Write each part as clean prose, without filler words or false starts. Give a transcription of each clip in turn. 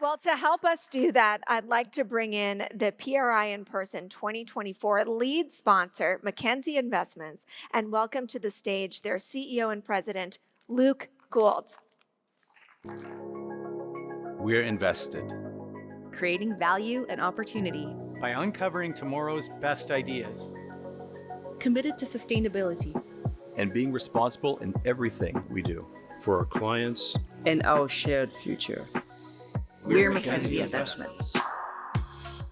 Well, to help us do that, I'd like to bring in the PRI in Person 2024 lead sponsor, Mackenzie Investments, and welcome to the stage their CEO and president, Luke Gould. We're invested creating value and opportunity by uncovering tomorrow's best ideas, committed to sustainability, and being responsible in everything we do for our clients and our shared future. We're Mackenzie Investments.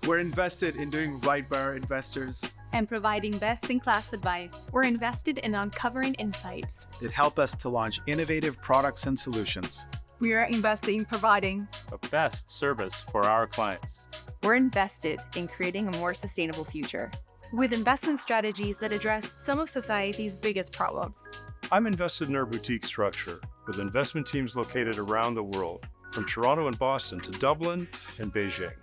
We're invested in doing right by our investors and providing best-in-class advice. We're invested in uncovering insights that help us to launch innovative products and solutions. We are invested in providing the best service for our clients. We're invested in creating a more sustainable future with investment strategies that address some of society's biggest problems. I'm invested in our boutique structure with investment teams located around the world, from Toronto and Boston to Dublin and Beijing.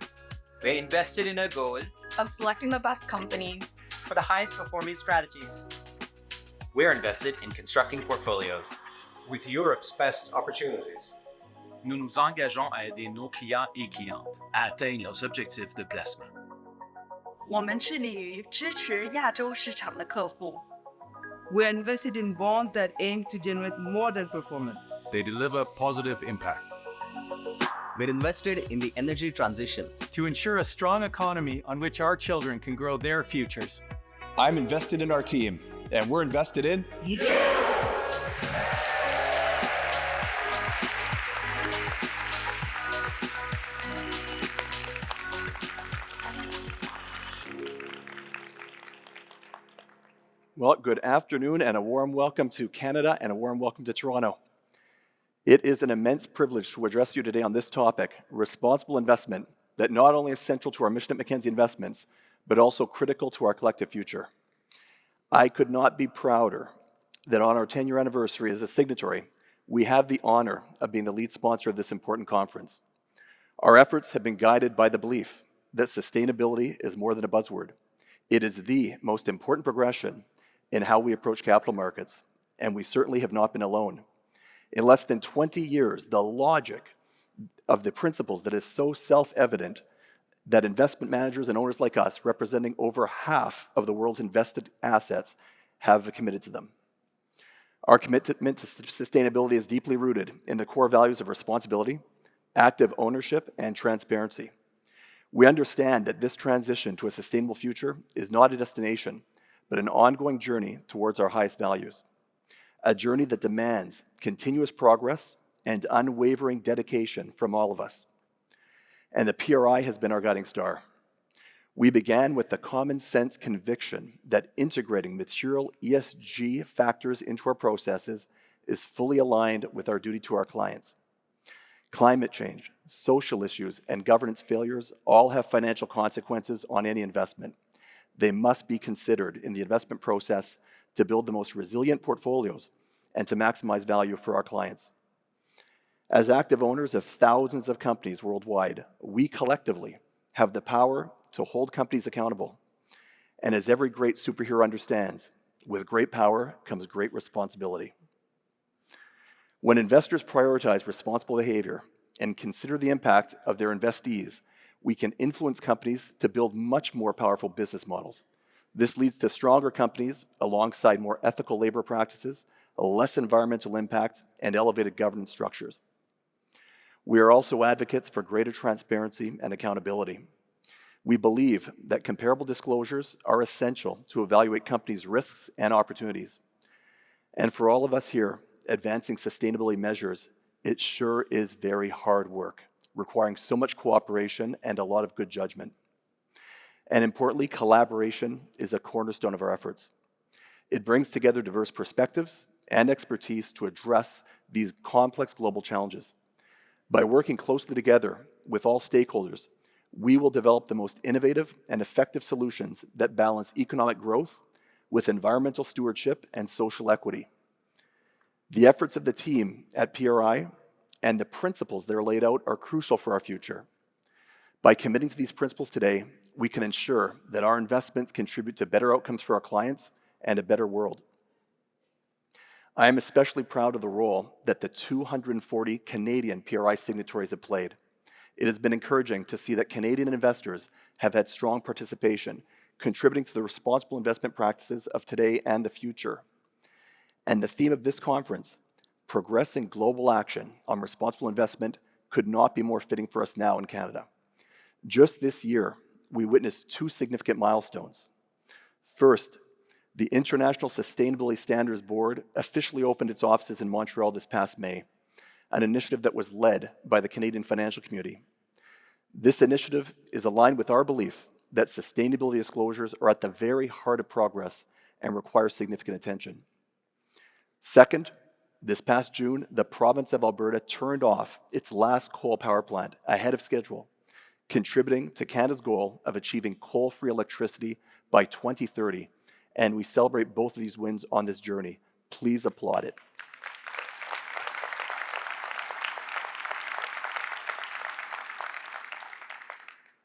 We're invested in a goal of selecting the best companies for the highest performing strategies. We're invested in constructing portfolios with Europe's best opportunities. Nous nous engageons à aider nos clients et clientes à atteindre leurs objectifs de placement. 我们致力于支持亚洲市场的客户。 We're invested in bonds that aim to generate modern performance. They deliver positive impact. We're invested in the energy transition to ensure a strong economy on which our children can grow their futures. I'm invested in our team, and we're invested in you. Well, good afternoon and a warm welcome to Canada and a warm welcome to Toronto. It is an immense privilege to address you today on this topic, responsible investment, that not only is central to our mission at Mackenzie Investments, but also critical to our collective future. I could not be prouder that on our 10-year anniversary as a signatory, we have the honor of being the lead sponsor of this important conference. Our efforts have been guided by the belief that sustainability is more than a buzzword. It is the most important progression in how we approach capital markets, and we certainly have not been alone. In less than 20 years, the logic of the principles that is so self-evident that investment managers and owners like us, representing over half of the world's invested assets, have committed to them. Our commitment to sustainability is deeply rooted in the core values of responsibility, active ownership, and transparency. We understand that this transition to a sustainable future is not a destination, but an ongoing journey towards our highest values. A journey that demands continuous progress and unwavering dedication from all of us. And the PRI has been our guiding star. We began with the common sense conviction that integrating material ESG factors into our processes is fully aligned with our duty to our clients. Climate change, social issues, and governance failures all have financial consequences on any investment. They must be considered in the investment process to build the most resilient portfolios and to maximize value for our clients. As active owners of thousands of companies worldwide, we collectively have the power to hold companies accountable. And as every great superhero understands, with great power comes great responsibility. When investors prioritize responsible behavior and consider the impact of their investees, we can influence companies to build much more powerful business models. This leads to stronger companies alongside more ethical labor practices, less environmental impact, and elevated governance structures. We are also advocates for greater transparency and accountability. We believe that comparable disclosures are essential to evaluate companies' risks and opportunities. And for all of us here, advancing sustainability measures, it sure is very hard work, requiring so much cooperation and a lot of good judgment. And importantly, collaboration is a cornerstone of our efforts. It brings together diverse perspectives and expertise to address these complex global challenges. By working closely together with all stakeholders, we will develop the most innovative and effective solutions that balance economic growth with environmental stewardship and social equity. The efforts of the team at PRI and the principles that are laid out are crucial for our future. By committing to these principles today, we can ensure that our investments contribute to better outcomes for our clients and a better world. I am especially proud of the role that the 240 Canadian PRI signatories have played. it has been encouraging to see that Canadian investors have had strong participation, contributing to the responsible investment practices of today and the future. And the theme of this conference, Progressing Global Action on Responsible Investment, could not be more fitting for us now in Canada. Just this year, we witnessed two significant milestones. First, the International Sustainability Standards Board officially opened its offices in Montreal this past May, an initiative that was led by the Canadian financial community. This initiative is aligned with our belief that sustainability disclosures are at the very heart of progress and require significant attention. Second, this past June, the province of Alberta turned off its last coal power plant ahead of schedule, contributing to Canada's goal of achieving coal-free electricity by 2030, and we celebrate both of these wins on this journey. Please applaud it.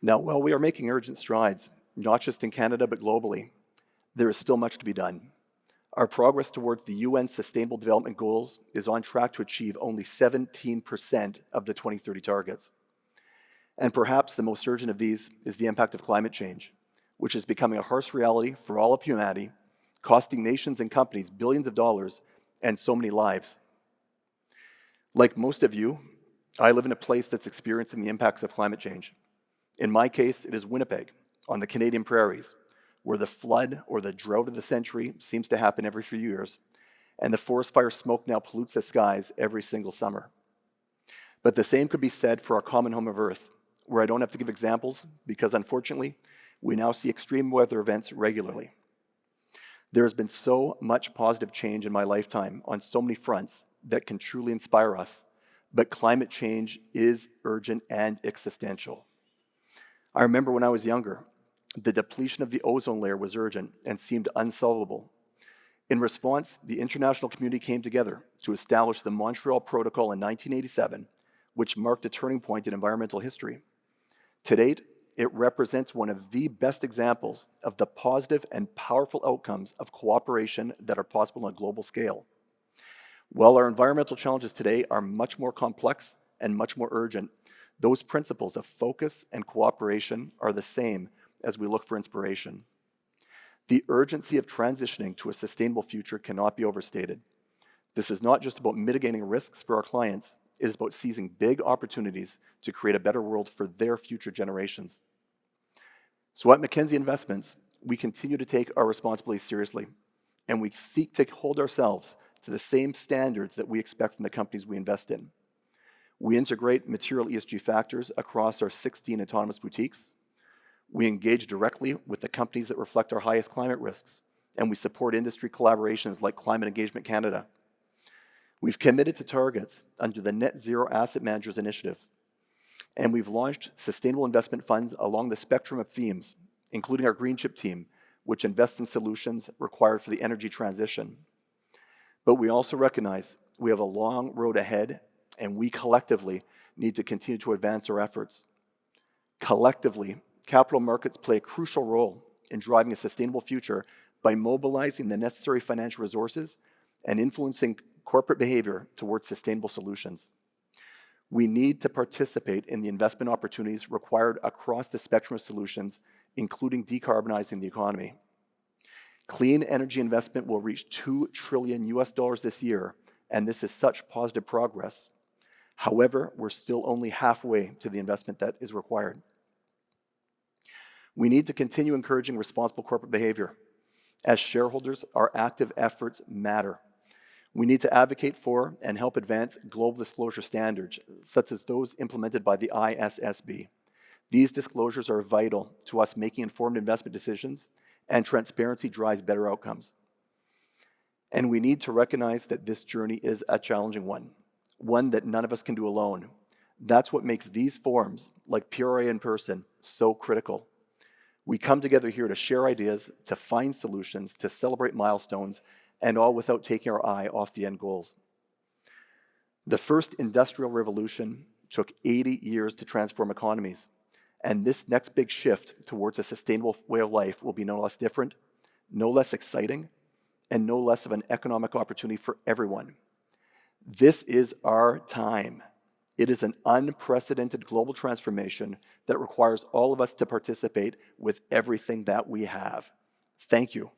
Now, while we are making urgent strides, not just in Canada but globally, there is still much to be done. Our progress towards the UN Sustainable Development Goals is on track to achieve only 17% of the 2030 targets. And perhaps the most urgent of these is the impact of climate change, which is becoming a harsh reality for all of humanity, costing nations and companies billions of dollars and so many lives. Like most of you, I live in a place that's experiencing the impacts of climate change. In my case, it is Winnipeg, on the Canadian prairies, where the flood or the drought of the century seems to happen every few years, and the forest fire smoke now pollutes the skies every single summer. But the same could be said for our common home of Earth, where I don't have to give examples because, unfortunately, we now see extreme weather events regularly. There has been so much positive change in my lifetime on so many fronts that can truly inspire us, but climate change is urgent and existential. I remember when I was younger, the depletion of the ozone layer was urgent and seemed unsolvable. In response, the international community came together to establish the Montreal Protocol in 1987, which marked a turning point in environmental history. To date, it represents one of the best examples of the positive and powerful outcomes of cooperation that are possible on a global scale. While our environmental challenges today are much more complex and much more urgent, those principles of focus and cooperation are the same as we look for inspiration. The urgency of transitioning to a sustainable future cannot be overstated. This is not just about mitigating risks for our clients, it is about seizing big opportunities to create a better world for their future generations. So at Mackenzie Investments, we continue to take our responsibilities seriously, and we seek to hold ourselves to the same standards that we expect from the companies we invest in. We integrate material ESG factors across our 16 autonomous boutiques. We engage directly with the companies that reflect our highest climate risks, and we support industry collaborations like Climate Engagement Canada. We've committed to targets under the Net Zero Asset Managers Initiative, and we've launched sustainable investment funds along the spectrum of themes, including our Green Chip team, which invests in solutions required for the energy transition. But we also recognize we have a long road ahead, and we collectively need to continue to advance our efforts. Collectively, capital markets play a crucial role in driving a sustainable future by mobilizing the necessary financial resources and influencing corporate behavior towards sustainable solutions. We need to participate in the investment opportunities required across the spectrum of solutions, including decarbonizing the economy. Clean energy investment will reach $2 trillion this year, and this is such positive progress. However, we're still only halfway to the investment that is required. We need to continue encouraging responsible corporate behavior. As shareholders, our active efforts matter. We need to advocate for and help advance global disclosure standards, such as those implemented by the ISSB. These disclosures are vital to us making informed investment decisions, and transparency drives better outcomes. And we need to recognize that this journey is a challenging one that none of us can do alone. That's what makes these forums, like PRA in person, so critical. We come together here to share ideas, to find solutions, to celebrate milestones, and all without taking our eye off the end goals. The first industrial revolution took 80 years to transform economies, and this next big shift towards a sustainable way of life will be no less different, no less exciting, and no less of an economic opportunity for everyone. This is our time, It is an unprecedented global transformation that requires all of us to participate with everything that we have. Thank you.